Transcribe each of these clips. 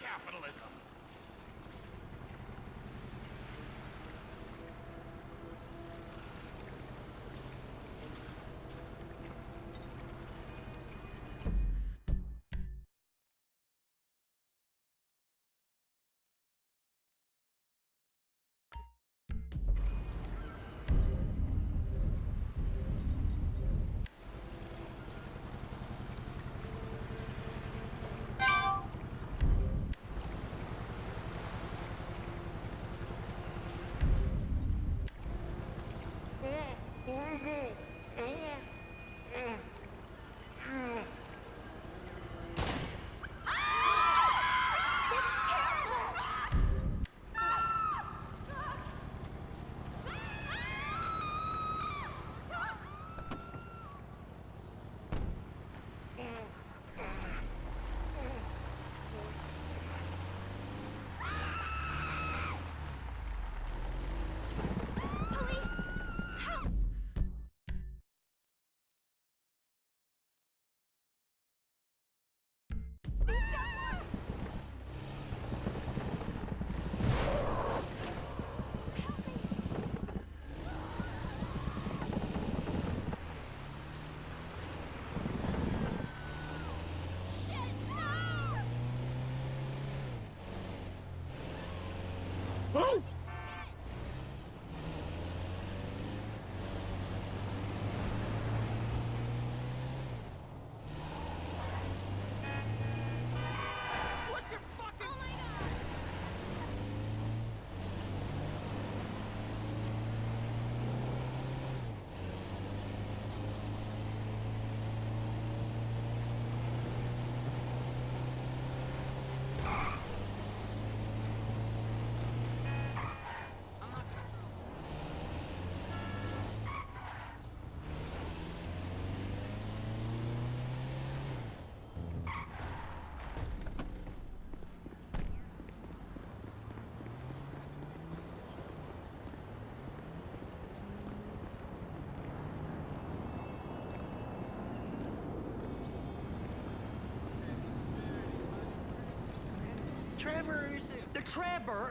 capitalism.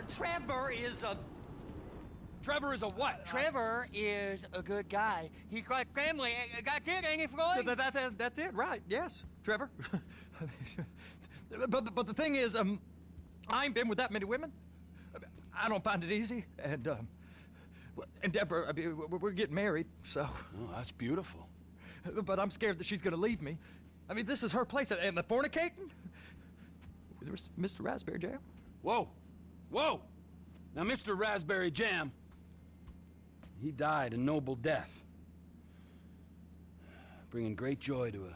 Trevor is a... Trevor is a what? Trevor is a good guy. He's like family. That's it, ain't it, Floyd? That's it, right? Yes, Trevor. but the thing is, I ain't been with that many women. I don't find it easy, and Deborah, I mean, we're getting married, so. Oh, that's beautiful. But I'm scared that she's gonna leave me. I mean, this is her place, and the fornicating. There's Mr. Raspberry Jam. Whoa, whoa! Now, Mr. Raspberry Jam, he died a noble death, bringing great joy to a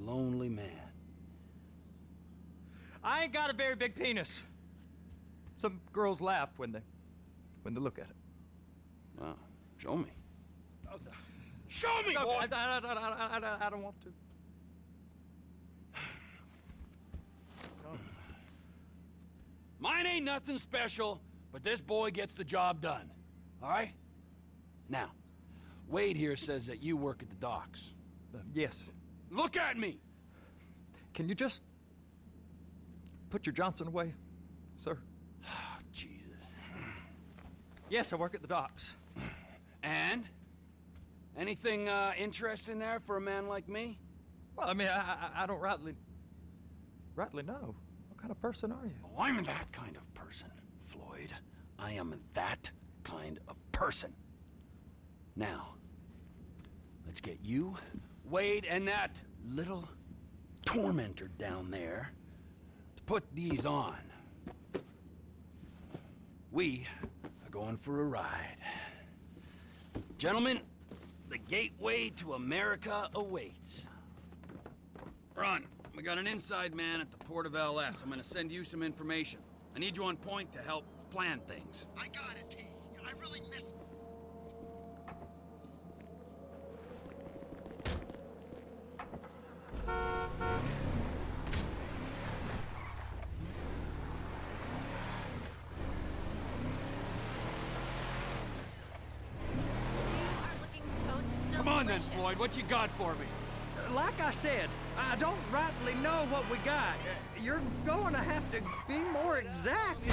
lonely man. I ain't got a very big penis. Some girls laugh when they look at it. Oh, show me. Show me, No, boy! I don't want to. Mine ain't nothing special, but this boy gets the job done. All right? Now, Wade here says that you work at the docks. Yes. Look at me! Can you just put your Johnson away, sir? Jesus. Yes, I work at the docks. And? Anything interesting there for a man like me? Well, I mean, I don't rightly know. What kind of person are you? Oh, I'm that kind of person, Floyd. I am that kind of person. Now, let's get you, Wade, and that little tormentor down there to put these on. We are going for a ride. Gentlemen, the gateway to America awaits. Run. We got an inside man at the port of LS. I'm gonna send you some information. I need you on point to help plan things. I got it, T. I really miss... Come on then, Floyd. What you got for me? Like I said, I don't rightly know what we got. You're going to have to be more exact.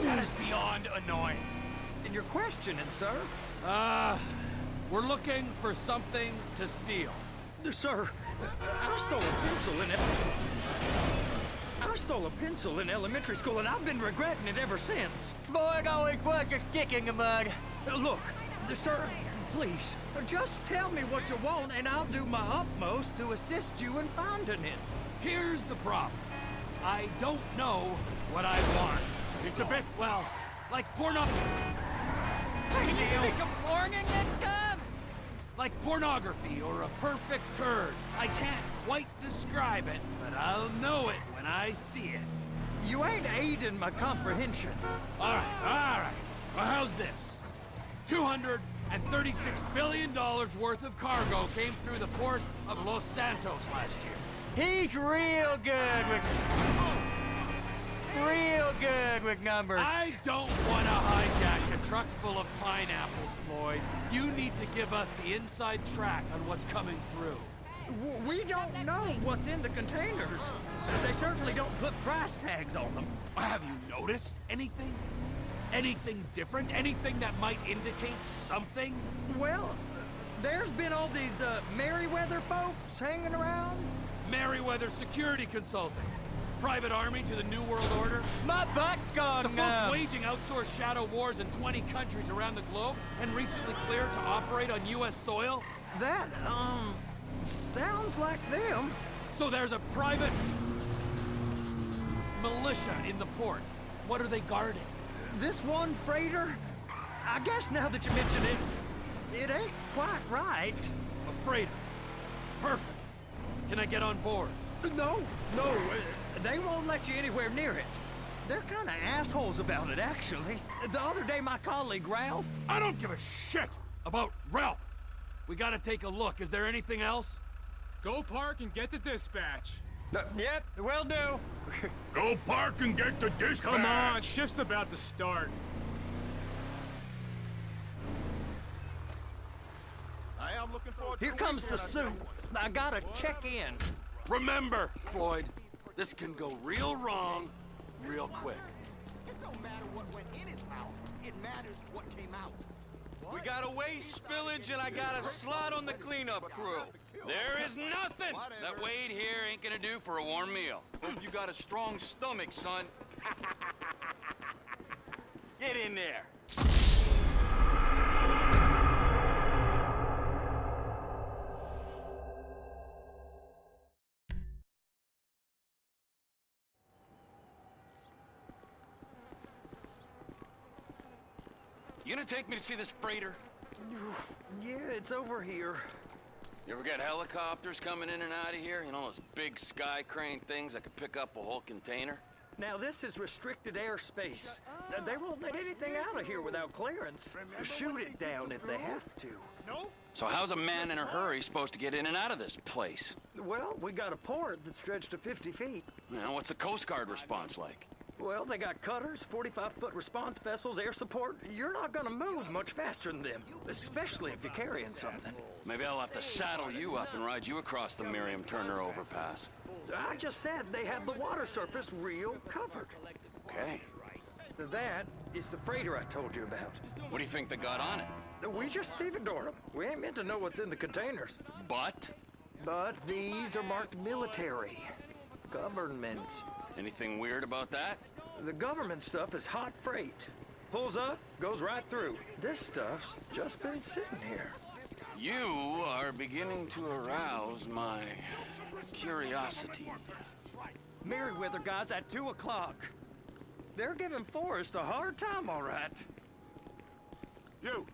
That is beyond annoying. in your questioning, sir. We're looking for something to steal. Sir, I stole a pencil in elementary school, and I've been regretting it ever since. Floyd always was a stick in the mud. Look, sir, please, just tell me what you want, and I'll do my utmost to assist you in finding it. Here's the problem. I don't know what I want. It's a bit, well, like porno... Can you give me some warning next time? Like pornography or a perfect turd. I can't quite describe it, but I'll know it when I see it. You ain't aiding my comprehension. All right. Well, how's this? $236 billion worth of cargo came through the port of Los Santos last year. He's real good with numbers. I don't want to hijack a truck full of pineapples, Floyd. You need to give us the inside track on what's coming through. We don't know what's in the containers. They certainly don't put price tags on them. Have you noticed anything? Anything different? Anything that might indicate something? Well, there's been all these Merryweather folks hanging around. Merryweather Security Consulting. Private army to the New World Order. My butt's gone The folks waging outsourced shadow wars in 20 countries around the globe and recently cleared to operate on U.S. soil. That, sounds like them. So there's a private militia in the port. What are they guarding? This one freighter, I guess now that you mention it, it ain't quite right. A freighter. Perfect. Can I get on board? No, they won't let you anywhere near it. They're kind of assholes about it, actually. The other day, my colleague, Ralph... I don't give a shit about Ralph. We gotta take a look. Is there anything else? Go park and get the dispatch. Yep, will do. Go park and get the dispatch. Come on, shift's about to start. I am looking forward to Here comes the suit. I gotta check in. Remember, Floyd, this can go real wrong, real quick. It don't matter what went in his mouth. It matters what came out. We got a waste spillage and I got a slot on the cleanup crew. There is nothing that Wade here ain't gonna do for a warm meal. Hope you got a strong stomach, son. Get in there. You gonna take me to see this freighter? Yeah, it's over here. You ever get helicopters coming in and out of here? You know, those big sky crane things that could pick up a whole container? Now, this is restricted airspace. They won't let anything out of here without clearance. Shoot it down if they have to. So how's a man in a hurry supposed to get in and out of this place? Well, we got a port that's stretched to 50 feet. You know, what's the Coast Guard response like? Well, they got cutters, 45-foot response vessels, air support. You're not gonna move much faster than them, especially if you're carrying something. Maybe I'll have to saddle you up and ride you across the Miriam Turner overpass. I just said they have the water surface real covered. Okay. That is the freighter I told you about. What do you think they got on it? We just stevedored them. We ain't meant to know what's in the containers. But? But these are marked military. Government. Anything weird about that? The government stuff is hot freight. Pulls up, goes right through. This stuff's just been sitting here. You are beginning to arouse my curiosity. Merryweather guys at 2 o'clock. They're giving Forrest a hard time, all right. You!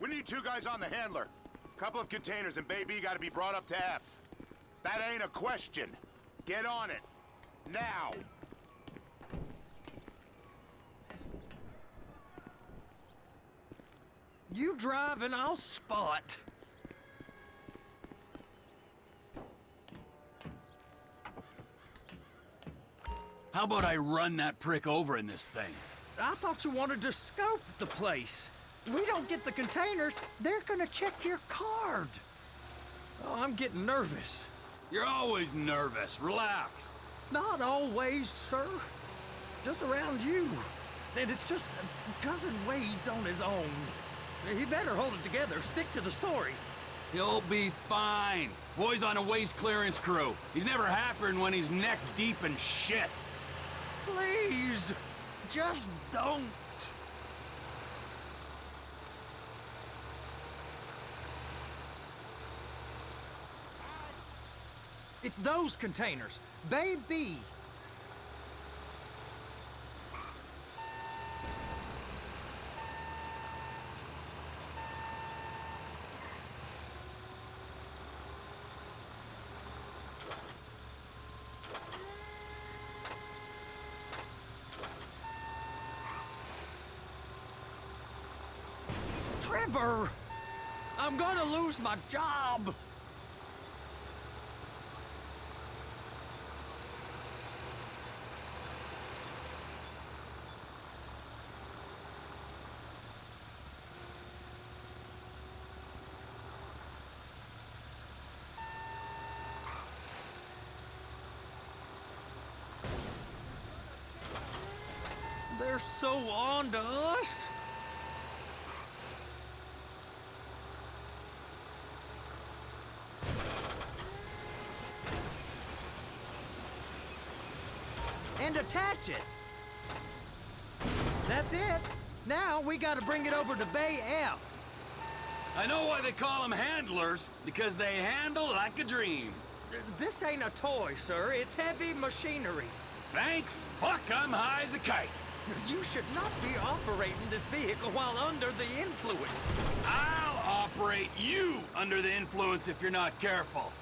We need 2 guys on the handler. Couple of containers and Baby gotta be brought up to F. That ain't a question. Get on it. Now! You drive and I'll spot. How about I run that prick over in this thing? I thought you wanted to scope the place. We don't get the containers, they're gonna check your card. Oh, I'm getting nervous. You're always nervous. Relax. Not always, sir. Just around you. And it's just Cousin Wade's on his own. He better hold it together. Stick to the story. He'll be fine. Boy's on a waste clearance crew. He's never happened when he's neck deep in shit. Please, just don't. It's those containers. Baby. Trevor! I'm gonna lose my job! They're so on to us! And attach it. That's it. Now we gotta bring it over to Bay F. I know why they call them handlers, because they handle like a dream. This ain't a toy, sir. It's heavy machinery. Thank fuck I'm high as a kite. You should not be operating this vehicle while under the influence. I'll operate you under the influence if you're not careful.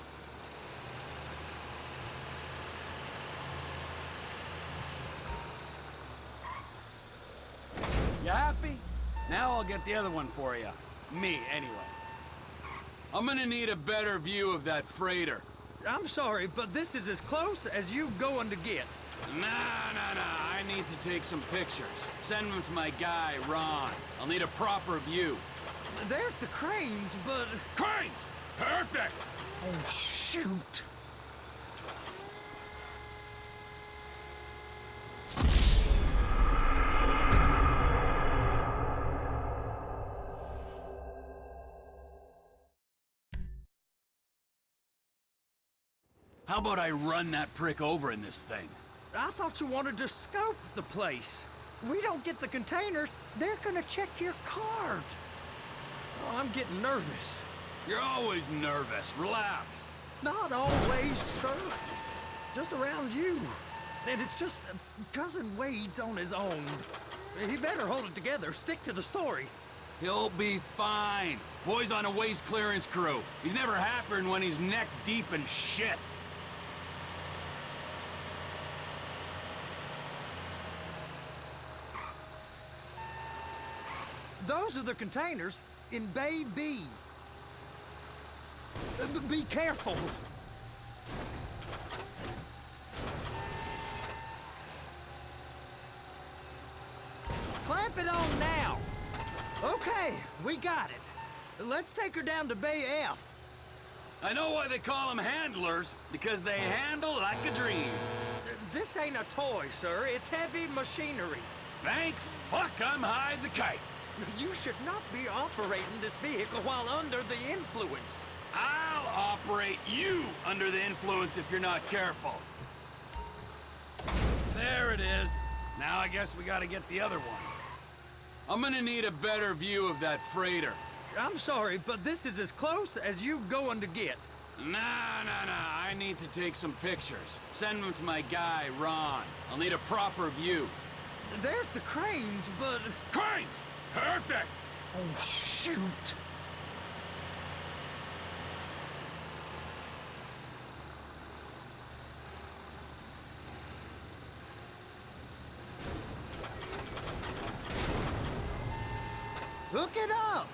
You happy? Now I'll get the other one for you. Me, anyway. I'm gonna need a better view of that freighter. I'm sorry, but this is as close as you going to get. Nah. I need to take some pictures. Send them to my guy, Ron. I'll need a proper view. There's the cranes, but... Cranes! Perfect! Oh, shoot. How about I run that prick over in this thing? I thought you wanted to scope the place. We don't get the containers, they're gonna check your card. Oh, I'm getting nervous. You're always nervous. Relax. Not always, sir. Just around you. And it's just Cousin Wade's on his own. He better hold it together. Stick to the story. He'll be fine. Boy's on a waste clearance crew. He's never happened when he's neck deep in shit. Those are the containers in Bay B. Be careful. Clamp it on now. Okay, we got it. Let's take her down to Bay F. I know why they call them handlers, because they handle like a dream. This ain't a toy, sir. It's heavy machinery. Thank fuck I'm high as a kite. You should not be operating this vehicle while under the influence. I'll operate you under the influence if you're not careful. There it is. Now I guess we gotta get the other one. I'm gonna need a better view of that freighter. I'm sorry, but this is as close as you going to get. Nah. I need to take some pictures. Send them to my guy, Ron. I'll need a proper view. There's the cranes, but... Cranes! Perfect! Oh, shoot. Hook it up!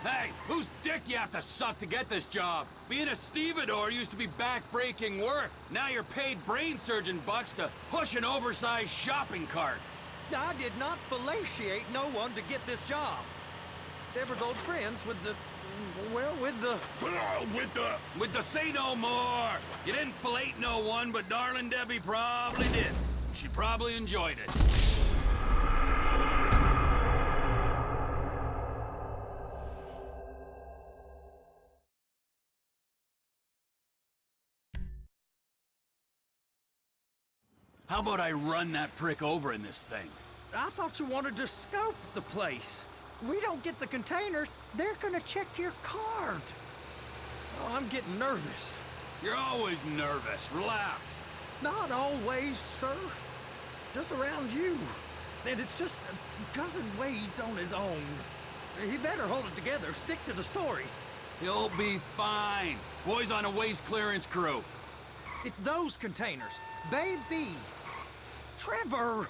Hey, whose dick you have to suck to get this job? Being a stevedore used to be back-breaking work. Now you're paid brain surgeon bucks to push an oversized shopping cart. I did not fellatiate no one to get this job. Deborah's old friends with the well, with the... With the say no more. You didn't fillet no one, but darling Debbie probably did. She probably enjoyed it. How about I run that prick over in this thing? I thought you wanted to scope the place. We don't get the containers, they're gonna check your card. Oh, I'm getting nervous. You're always nervous. Relax. Not always, sir. Just around you. And it's just Cousin Wade's on his own. He better hold it together, stick to the story. He'll be fine. Boy's on a waste clearance crew. It's those containers. Baby. Trevor.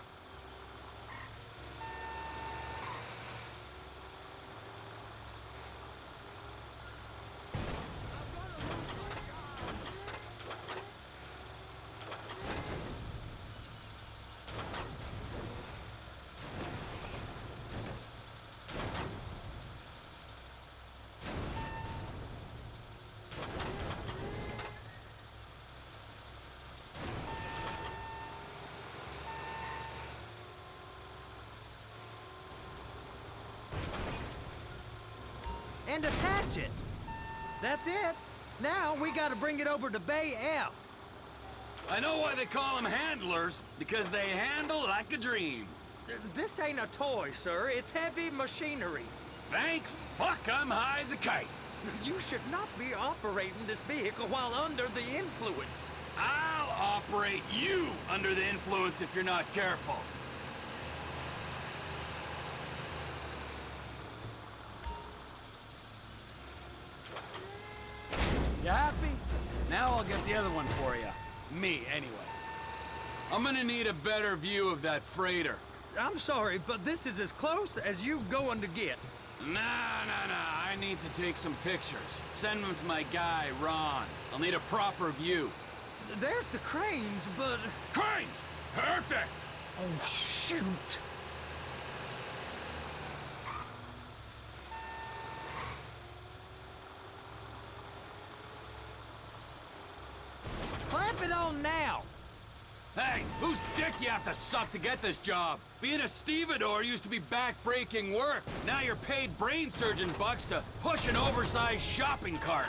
And attach it. That's it. Now we gotta bring it over to Bay F. I know why they call them handlers, because they handle like a dream. This ain't a toy, sir. It's heavy machinery. Thank fuck I'm high as a kite. You should not be operating this vehicle while under the influence. I'll operate you under the influence if you're not careful. You happy? Now I'll get the other one for you. Me, anyway. I'm gonna need a better view of that freighter. I'm sorry, but this is as close as you going to get. Nah. I need to take some pictures. Send them to my guy, Ron. I'll need a proper view. There's the cranes, but... Cranes! Perfect! Oh, shoot. Clamp it on now. Hey, whose dick you have to suck to get this job? Being a stevedore used to be back-breaking work. Now you're paid brain surgeon bucks to push an oversized shopping cart.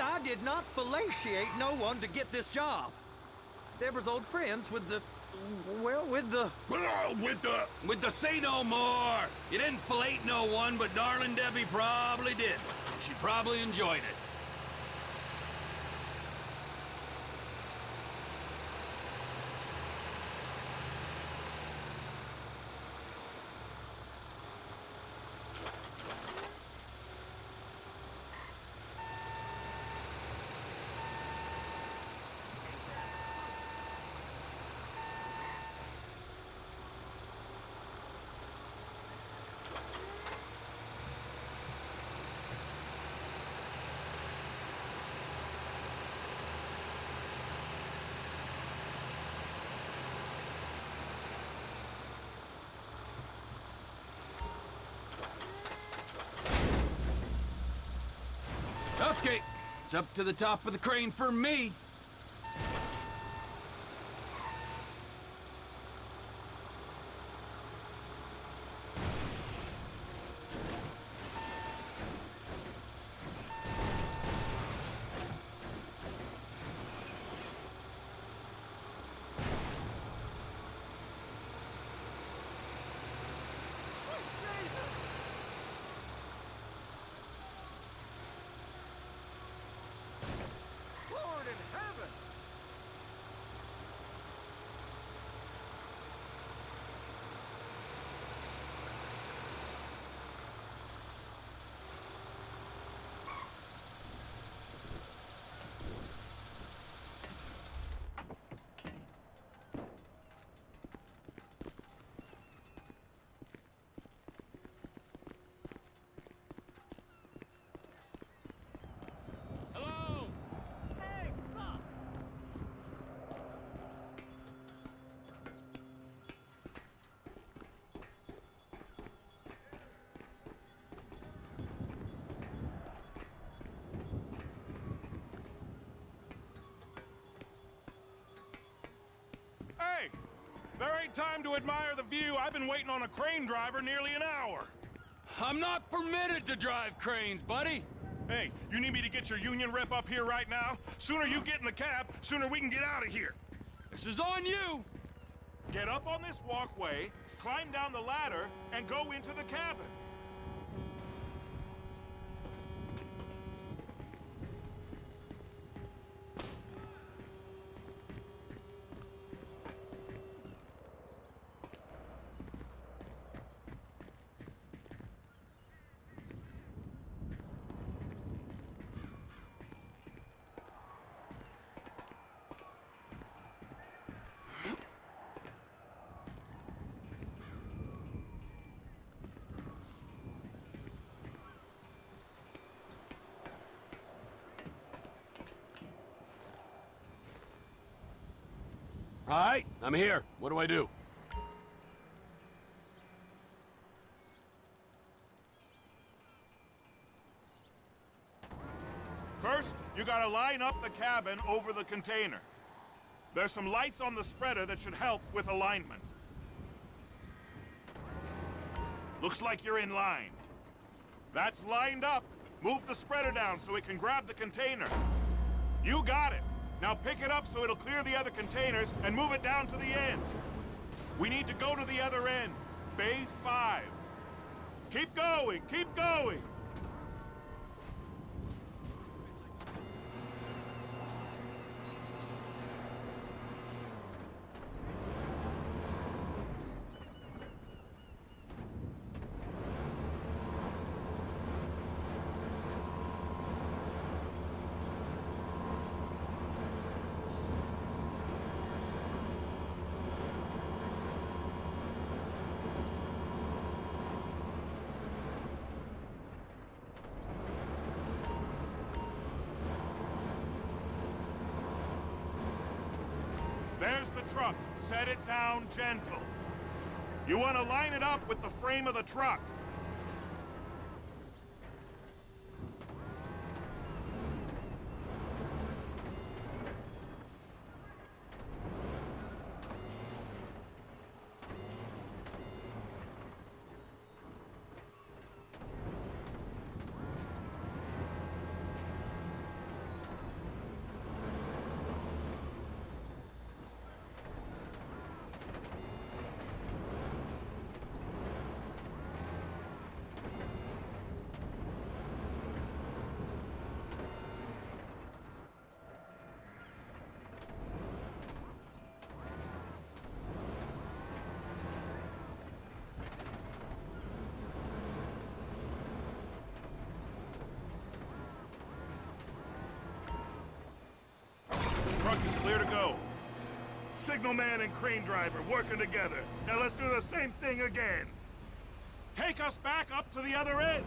I did not fellatiate no one to get this job. Deborah's old friends with the... well, with the... With the say no more. You didn't fillet no one, but darling Debbie probably did. She probably enjoyed it. Okay, it's up to the top of the crane for me. There ain't time to admire the view. I've been waiting on a crane driver nearly an hour. I'm not permitted to drive cranes, buddy. Hey, you need me to get your union rep up here right now? Sooner you get in the cab, sooner we can get out of here. This is on you. Get up on this walkway, climb down the ladder, and go into the cabin. All right, I'm here. What do I do? First, you gotta line up the cabin over the container. There's some lights on the spreader that should help with alignment. Looks like you're in line. That's lined up. Move the spreader down so it can grab the container. You got it. Now pick it up so it'll clear the other containers and move it down to the end. We need to go to the other end. Bay 5. Keep going, keep going. There's the truck. Set it down gentle. You want to line it up with the frame of the truck. Truck is clear to go. Signalman and crane driver working together. Now let's do the same thing again. Take us back up to the other end.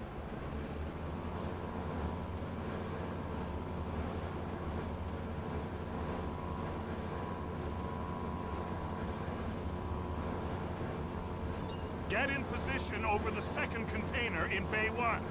Get in position over the second container in Bay 1.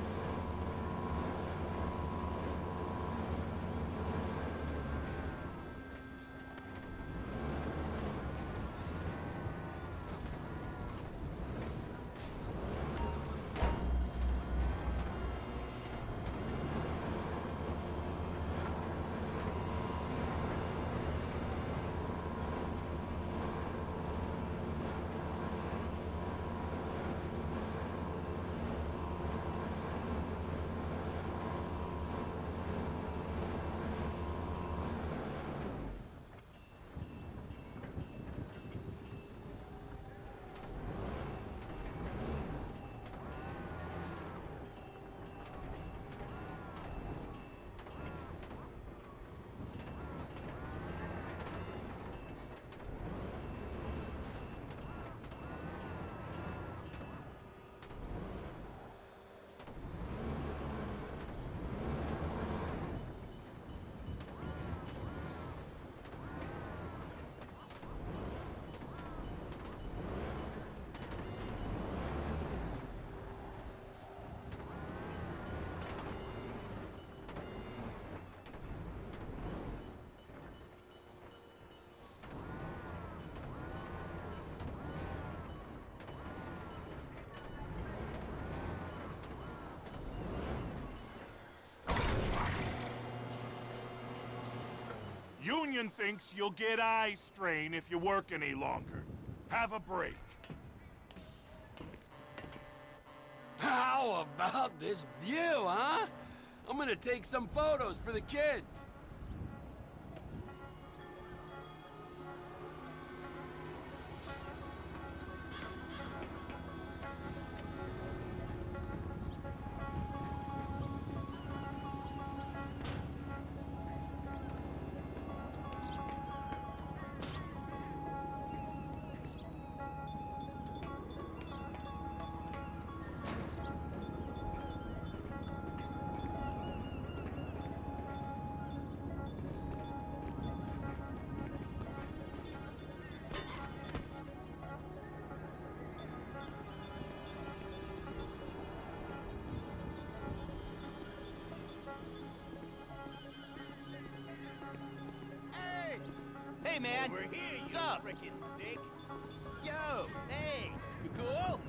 Union thinks you'll get eye strain if you work any longer. Have a break. How about this view, huh? I'm gonna take some photos for the kids. Hey, man. Over here, What's you up? frickin' dick. Yo, hey. You cool?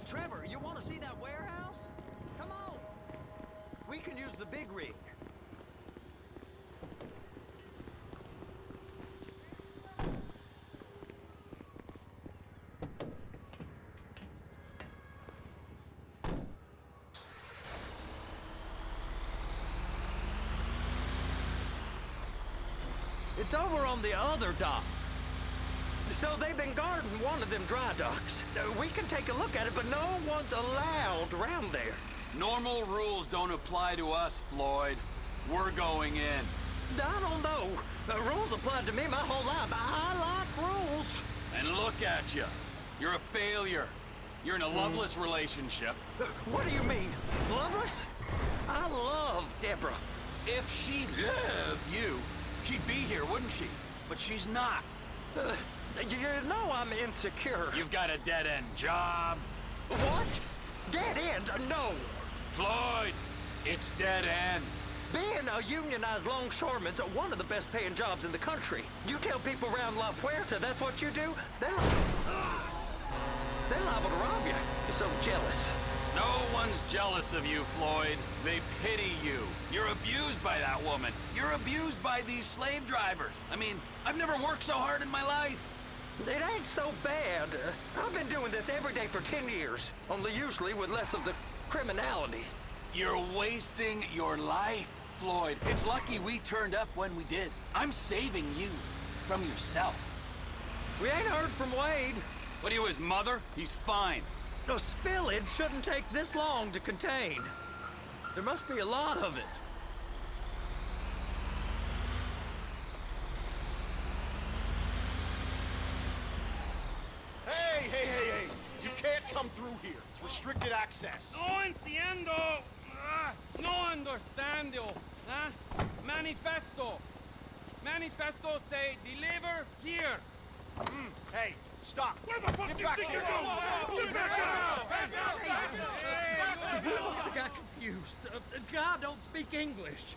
Trevor, you want to see that warehouse? Come on. We can use the big rig. It's over on the other dock. So they've been guarding one of them dry docks. We can take a look at it, but no one's allowed around there. Normal rules don't apply to us, Floyd. We're going in. I don't know. The rules applied to me my whole life. I like rules. And look at you. You're a failure. You're in a loveless relationship. What do you mean? Loveless? I love Deborah. If she loved you, she'd be here, wouldn't she? But she's not. You know I'm insecure. You've got a dead-end job. What? Floyd, it's dead end. Being a unionized longshoreman's one of the best paying jobs in the country. You tell people around La Puerta that's what you do, they're liable to rob you. You're so jealous. No one's jealous of you, Floyd. They pity you. You're abused by that woman. You're abused by these slave drivers. I mean, I've never worked so hard in my life. It ain't so bad. I've been doing this every day for 10 years, only usually with less of the criminality. You're wasting your life, Floyd. It's lucky we turned up when we did. I'm saving you from yourself. We ain't heard from Wade. What are you, his mother? He's fine. No, spillage shouldn't take this long to contain. There must be a lot of it. Hey! You can't come through here. It's restricted access. No entiendo. No understando. Manifesto. Manifesto say deliver here. Hey, stop. Where the fuck Get back here. We must have got confused. God don't speak English.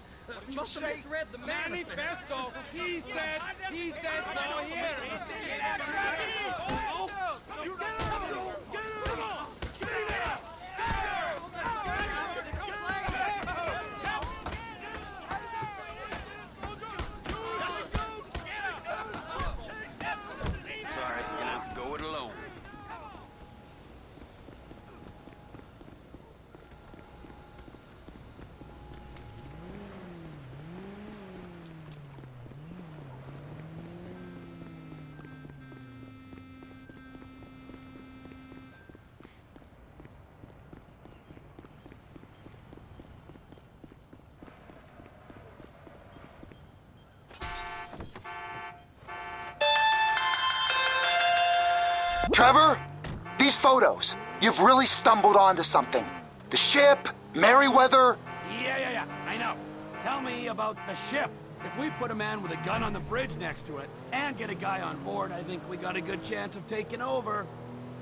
Must have misread the manifesto. Manifesto. He said go here. Sorry, you're gonna have to go it alone. Trevor, these photos, you've really stumbled onto something. The ship, Merryweather. Yeah, I know. Tell me about the ship. If we put a man with a gun on the bridge next to it and get a guy on board, I think we got a good chance of taking over.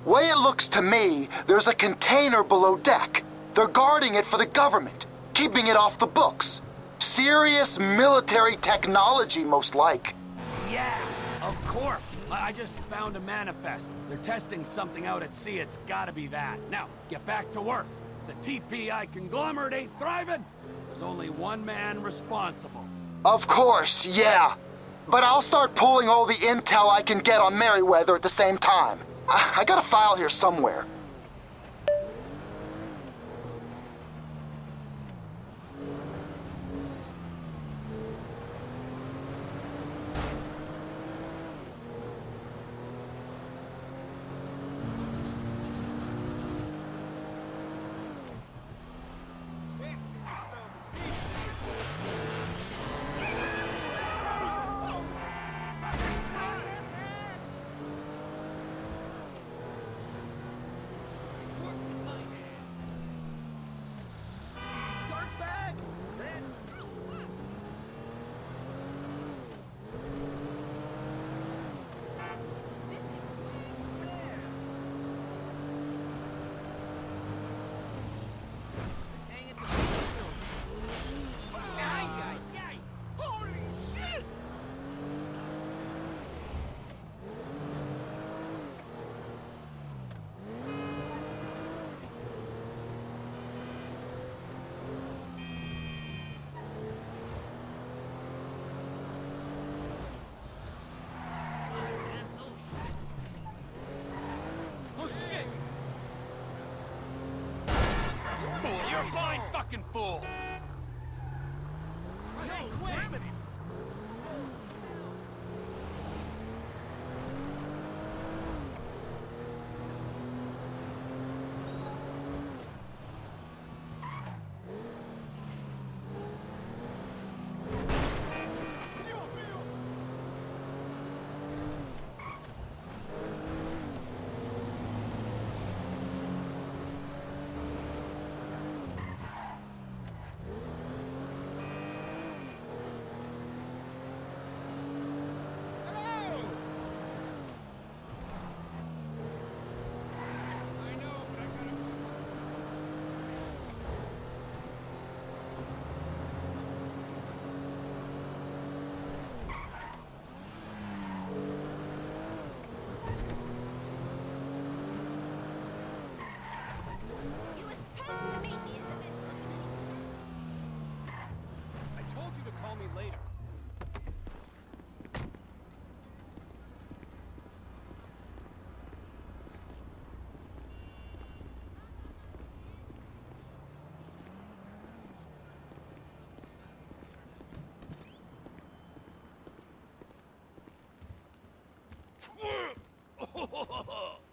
Way it looks to me, there's a container below deck. They're guarding it for the government, keeping it off the books. Serious military technology, most like. Yeah, of course. I just found a manifest. They're testing something out at sea. It's gotta be that. Now, get back to work. The TPI conglomerate ain't thriving. There's only one man responsible. Of course, yeah. But I'll start pulling all the intel I can get on Merryweather at the same time. I got a file here somewhere. You're a fine fucking fool.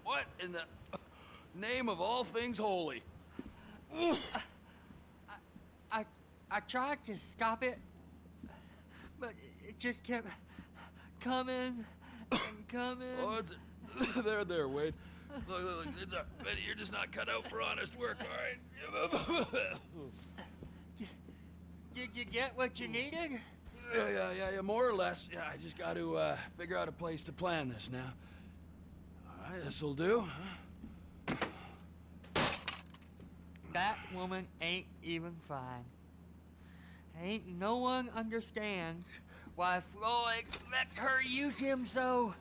What in the name of all things holy? I tried to stop it, but it just kept coming and coming. Oh, it's there, Wade. Look, Betty, you're just not cut out for honest work, all right? Did you get what you needed? Yeah, more or less. Yeah, I just got to figure out a place to plan this now. All right, this'll do. Huh? That woman ain't even fine. Ain't no one understands why Floyd lets her use him so.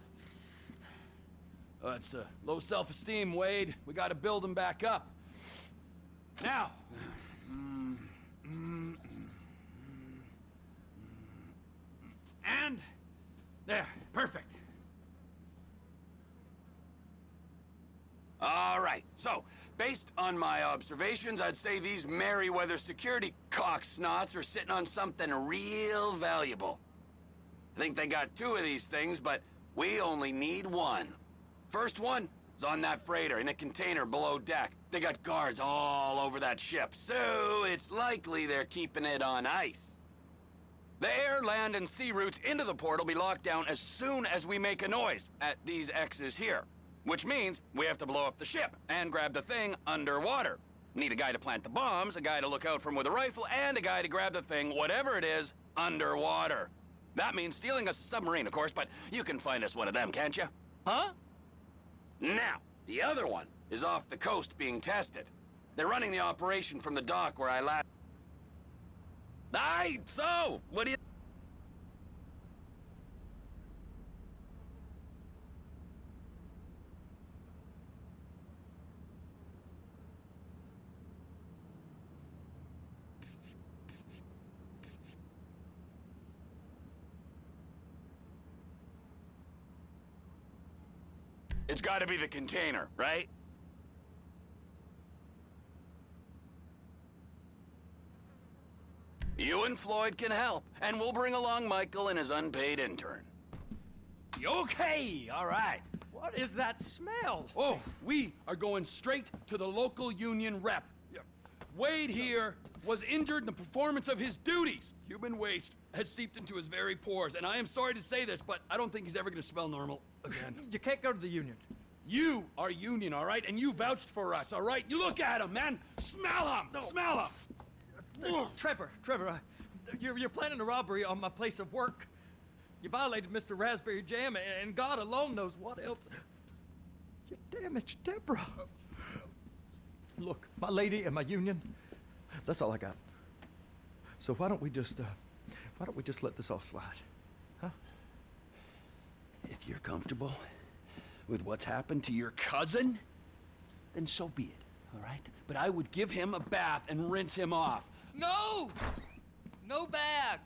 It's low self-esteem, Wade. We got to build him back up. Now. And there, perfect. All right, so, based on my observations, I'd say these Merryweather security cocksnots are sitting on something real valuable. I think they got 2 of these things, but we only need 1. First one is on that freighter in a container below deck. They got guards all over that ship, so it's likely they're keeping it on ice. The air, land, and sea routes into the port will be locked down as soon as we make a noise at these X's here. Which means we have to blow up the ship and grab the thing underwater. Need a guy to plant the bombs, a guy to look out for 'em with a rifle, and a guy to grab the thing, whatever it is, underwater. That means stealing us a submarine, of course, but you can find us one of them, can't you? Huh? Now, the other one is off the coast being tested. They're running the operation from the dock where I last... Aye, so, what do you... It's gotta be the container, right? You and Floyd can help, and we'll bring along Michael and his unpaid intern. Okay, all right. What is that smell? Oh, we are going straight to the local union rep. Wade here was injured in the performance of his duties. Human waste has seeped into his very pores, and I am sorry to say this, but I don't think he's ever gonna smell normal again. You can't go to the union. You are union, all right? And you vouched for us, all right? You look at him, man. Smell him. No. Smell him. Trevor, you're planning a robbery on my place of work. You violated Mr. Raspberry Jam, and God alone knows what else. You damaged Deborah. Look, my lady and my union, that's all I got. So why don't we just let this all slide, huh? If you're comfortable with what's happened to your cousin, then so be it, all right? But I would give him a bath and rinse him off. No! No bath!